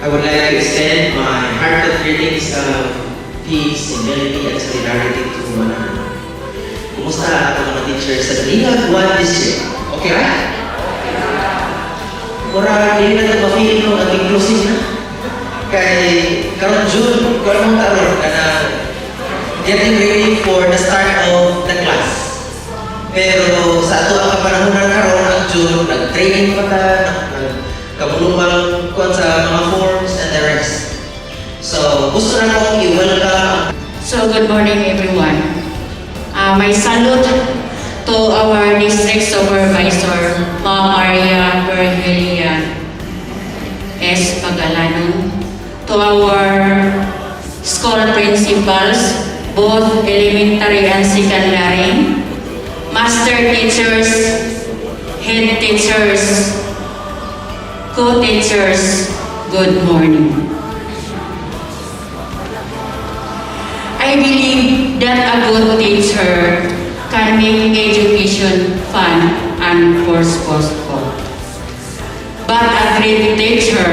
I would like to extend my heartfelt greetings of peace, humility, and solidarity to one another. Kumusta ato mga teachers sa Manila Guan District? Okay, right? Mura, hindi na ito ma-feel nung inclusive na. Kay karon June, karon mong taron ka na getting ready for the start of the class. Pero sa ato ang kapanahonan karon ang June, nag-training pa ta, kabulumang kon sa mga forms and the rest. So, gusto na akong i-welcome. So, good morning everyone. My salute to our district supervisor, Ma'am Maria Virgilia S. Pagalanon, to our school principals, both elementary and secondary, master teachers, head teachers, co-teachers, good morning. I believe that a good teacher can make education fun and purposeful. But a great teacher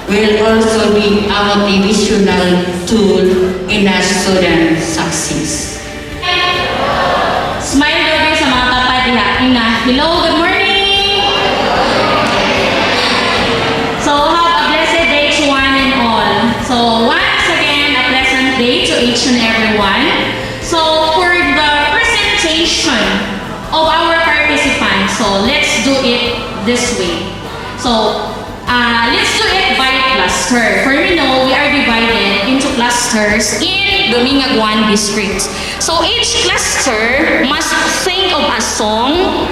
will also be a motivational tool in a student's success. Smile gabi sa mga kapadiha. Ina, hello, good morning! So, have a blessed day to one and all. So, once again, a pleasant day to each and everyone. So, for the presentation of our participants, so let's do it this way. So, let's do it by cluster. For we know, we are divided into clusters in Domingaguan districts. So, each cluster must think of a song,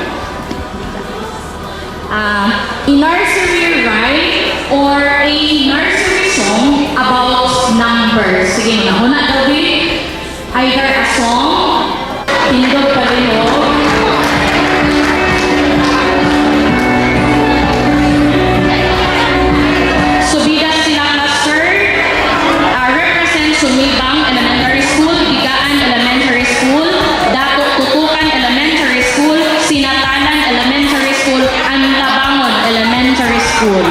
a nursery rhyme, or a nursery song about numbers. Sige, una gabi, either a song, tindog palilog, Subida sila cluster, represent Sumibang Elementary School, Bigaan Elementary School, Dato Tutukan Elementary School, Sinatanan Elementary School, and Labangon Elementary School.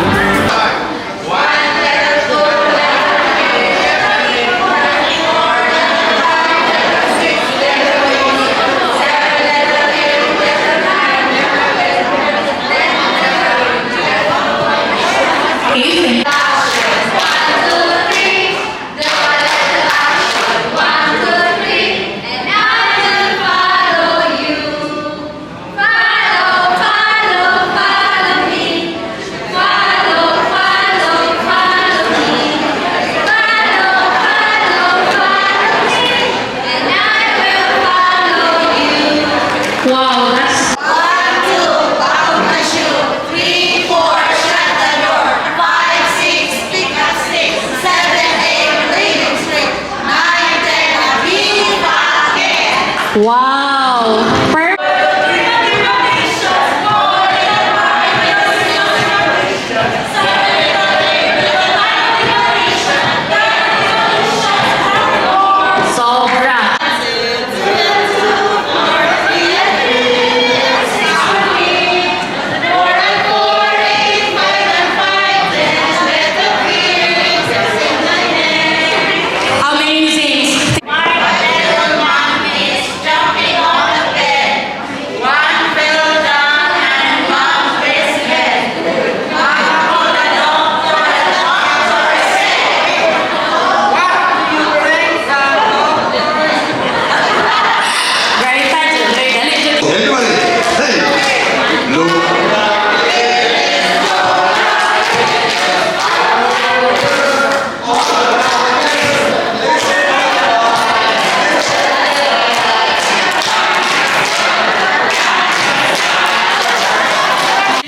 Wow, that's 1, 2, bound the shoe. 3, 4, shut the door. 5, 6, pick up sticks. 7, 8, reading strict. 9, 10, a big bucket. wow. Sobra. Amazing. My little mom is jumping on the bed. One fell down and bumped his head. Mom called the doctor and the doctor said, "What do you think about the Very touching. Very delicate. Everybody, hey, look.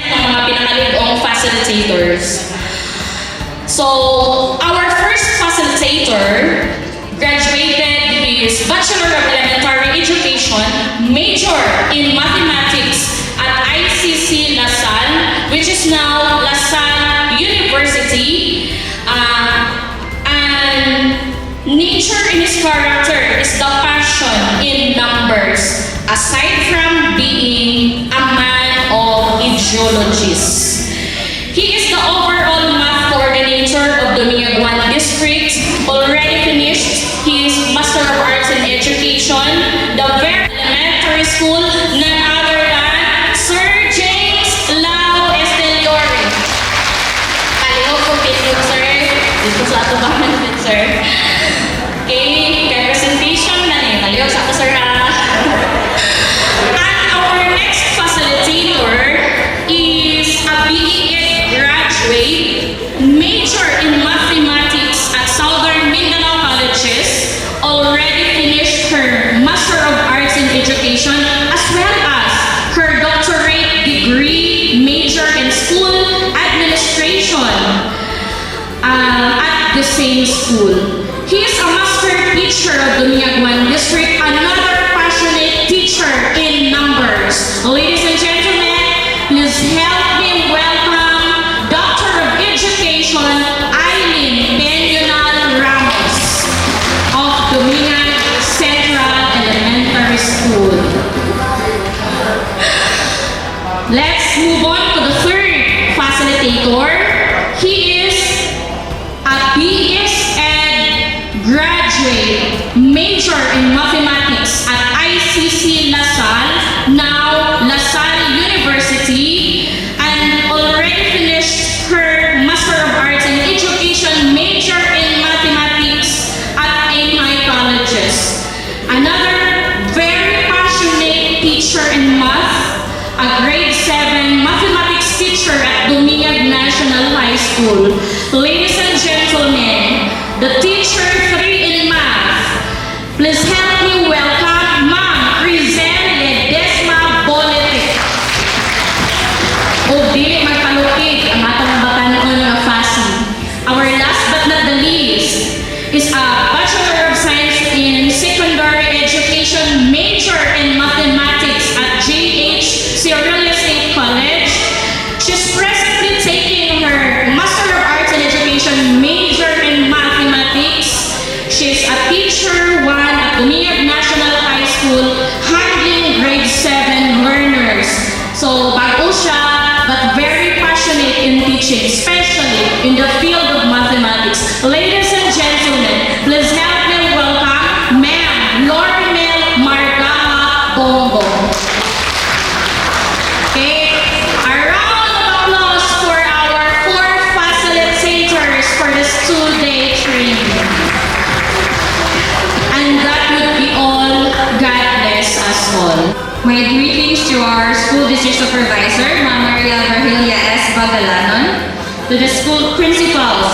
Mga pinakaligong facilitators. So, our first facilitator graduated his Bachelor of Elementary Education, major in Mathematics at ICC LaSalle, which is now LaSalle University. And nature in his character is the passion in numbers, aside from being a man of geologists. He is the overall math coordinator major in mathematics at Southern Mindanao Colleges, already finished her Master of Arts in Education as well as her doctorate degree major in school administration at the same school. He is a master teacher of Dumiaguan District, another passionate teacher in numbers. Ladies and gentlemen, please help me welcome Doctor of Education Eileen Benional Ramos of Dumiag Central Elementary School. Let's move on to the third facilitator. He is a BS Ed graduate, major in mathematics at ICC LaSalle, now LaSalle University, and already finished her Master of Arts in Education, major in mathematics at AMI Colleges. Another very passionate teacher in math, a grade 7 mathematics teacher at Dumiag National High School. Ladies and gentlemen, the teacher 3 in math. Please help me welcome Ma'am Rizel Ledesma Bolete. O dili magpalupig ang atong batanon nga FASI. Our last but not the least is a Bachelor of Science in Secondary Education, major in mathematics at JH Cyril State College. She's presently taking her Master of Arts in Education, major in mathematics. She's a teacher 1 at Dumiag National High School, handling grade 7 learners. So, bago siya, but very passionate in teaching, especially in the field of mathematics. Ladies and gentlemen, please help me welcome Ma'am Lormel Margaha Bongo. Okay, a round of applause for our 4 facilitators for this 2-day training. And that would be all. God bless us all. My greetings to our school district supervisor, Ma'am Maria Virgilia S. Bagalanon, to the school principals,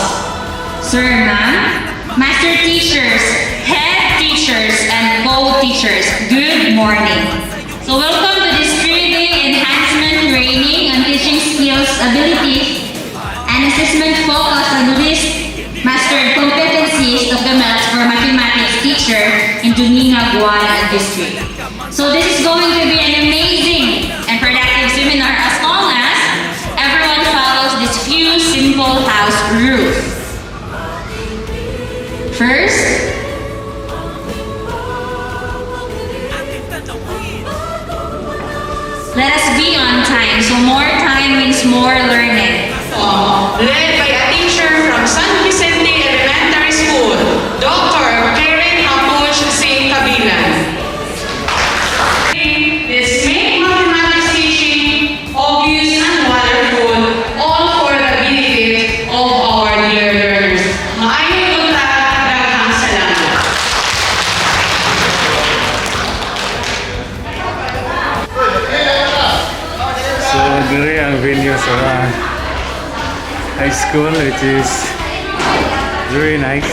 Sir, Ma'am, master teachers, head teachers, and co-teachers, good morning. So welcome to this 3-day enhancement training on teaching skills, abilities, and assessment focused on these mastered competencies of the maths for mathematics teacher in Dumiag District. So this is going to be an amazing and productive seminar as long as everyone follows these few simple house rules. First, let us be on time. So more time means more learning. Led by a teacher from San Vicente Elementary School, Dr. Karen Apuch St. Cabilan. This make mathematics teaching obvious and wonderful, all for the benefit of our dear learners. Maayong buntag, daghang salamat. So, diri ang venue sa high school, which is very nice.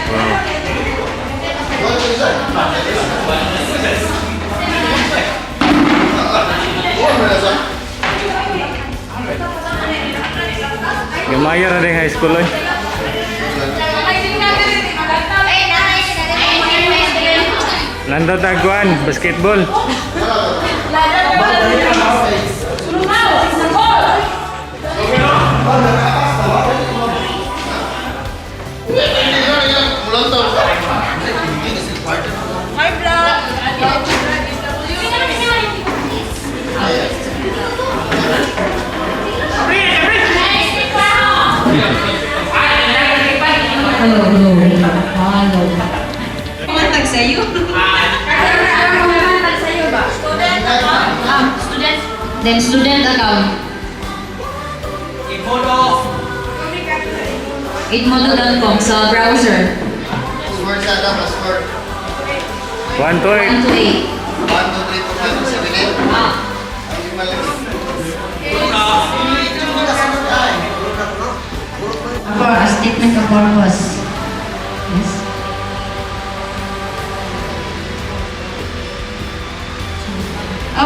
Wow. Gamaya na din high school, oy. Nando tagwan, basketball. Kumantag sa'yo. Student. Then student account. Edmodo.com sa browser. Password sa ada, password. 1 to 8. 1 to 8. 1, 2, 3, 4, 5, 6, 7, 8. Ah. Ang lima lagi. Marcos. Yes.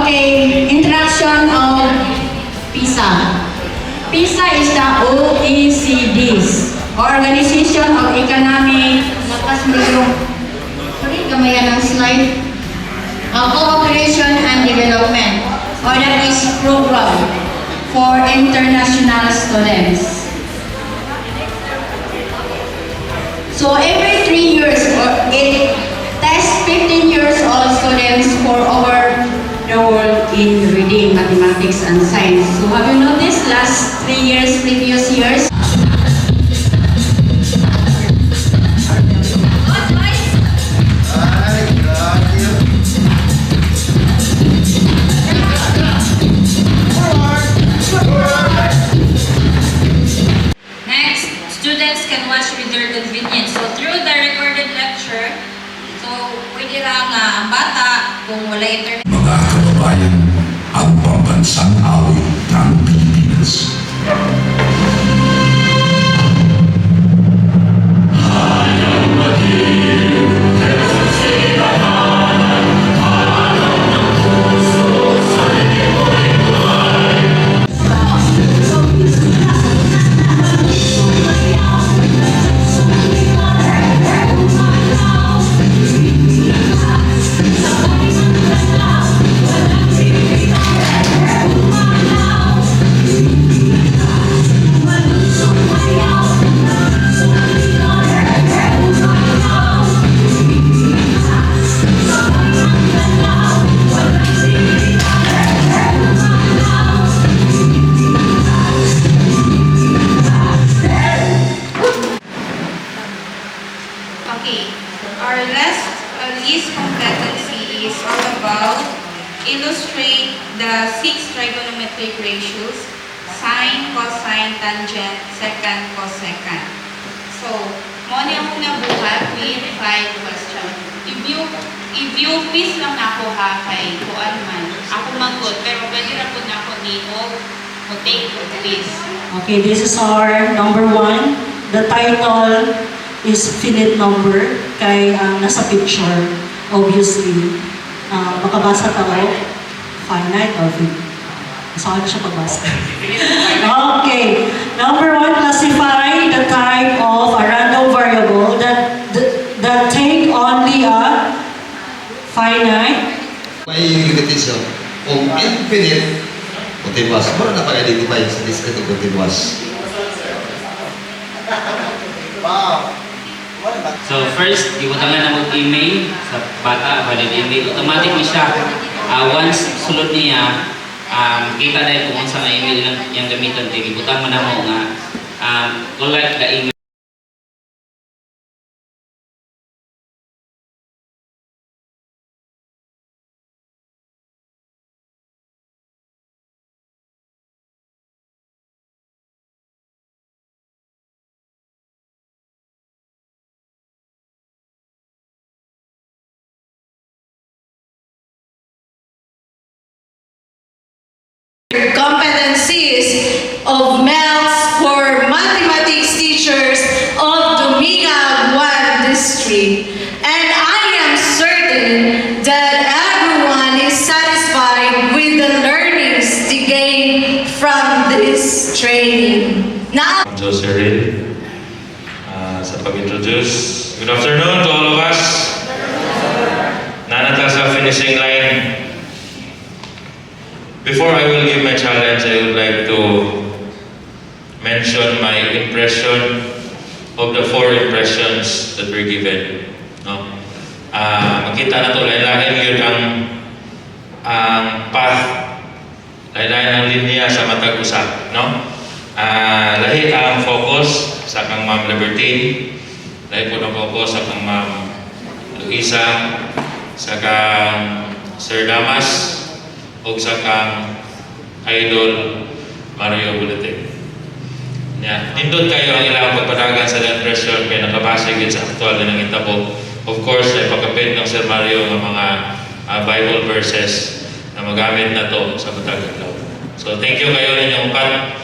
Okay, introduction of PISA. PISA is the OECD's, Organization of Economic, lakas mo yung, sorry, gamayan ng slide, Cooperation and Development, or that is program for international students. So every 3 years, it tests 15 years old students for over the world in reading, mathematics, and science. So have you noticed last 3 years, previous years? Ay, grabe. Next, students can watch with their convenience. So through the recorded lecture, so pwede lang ang bata kung wala internet. Mga kababayan, ang pambansang awit ng Pilipinas. Okay, our last list competency is all about illustrate the 6 trigonometric ratios, sine, cosine, tangent, secant, cosecant. So, mo niya akong nabuhat with 5 questions. If you quiz lang ako ha kay kuan man, ako manggot, pero pwede na po na ako ni o take the quiz. Okay, this is our number 1. The title is finite number kay nasa picture, obviously. Makabasa tao, finite or finite. Saan na siya pagbasa? Okay, number 1, classify the type of a random variable that take only a finite. May limitation. Kung infinite, continuous. Mura na pag-identify sa discrete o continuous. Wow. So first, ibutangan na mag-email sa bata, valid email. Automatic na siya. Once sulod niya, kita na kung sa email yung gamitan. Ibutang mo na mo nga, collect the email. Competencies of MELS for mathematics teachers of Dominga 1 District. And I am certain that everyone is satisfied with the learnings they gain from this training. Now, Jose Rin, sa pag-introduce. Good afternoon to all of us. Nanata sa finishing line. Before I will give my challenge, I would like to mention my impression of the 4 impressions that were given. No? Makita na ito, lain-lain yun ang path, lain-lain ang linya sa matag usa. No? Lahi ang focus sa kang Ma'am Libertine, lahi po ng focus sa kang Ma'am Luisa, sa kang Sir Damas, o sa kang Idol Mario Bulletin. Yeah. Nindot kayo ang ilang pagpadagan sa impression kaya nakabase sa aktual na nangitabo. Of course, ay pagkapit ng Sir Mario ng mga Bible verses na magamit na to sa matag adlaw. So thank you kayo ninyong upat.